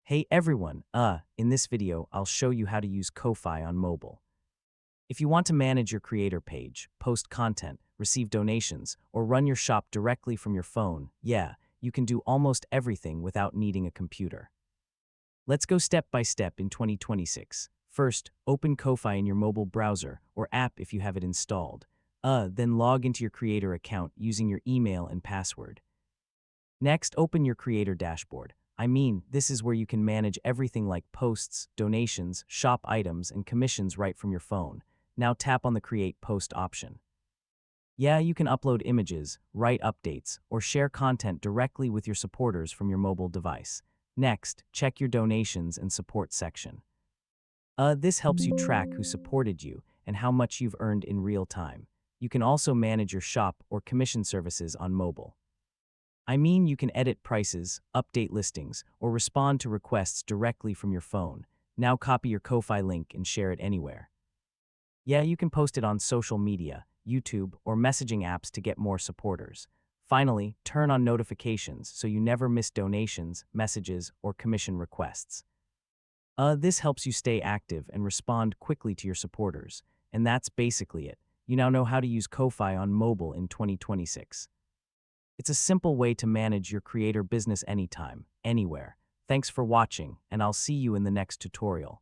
Hey everyone, in this video, I'll show you how to use Ko-Fi on mobile. If you want to manage your creator page, post content, receive donations, or run your shop directly from your phone, yeah, you can do almost everything without needing a computer. Let's go step by step in 2026. First, open Ko-Fi in your mobile browser or app if you have it installed. Then log into your creator account using your email and password. Next, open your creator dashboard. This is where you can manage everything like posts, donations, shop items, and commissions right from your phone. Now tap on the Create Post option. Yeah, you can upload images, write updates, or share content directly with your supporters from your mobile device. Next, check your donations and support section. This helps you track who supported you and how much you've earned in real time. You can also manage your shop or commission services on mobile. You can edit prices, update listings, or respond to requests directly from your phone. Now copy your Ko-Fi link and share it anywhere. Yeah, you can post it on social media, YouTube, or messaging apps to get more supporters. Finally, turn on notifications so you never miss donations, messages, or commission requests. This helps you stay active and respond quickly to your supporters. And that's basically it. You now know how to use Ko-Fi on mobile in 2026. It's a simple way to manage your creator business anytime, anywhere. Thanks for watching, and I'll see you in the next tutorial.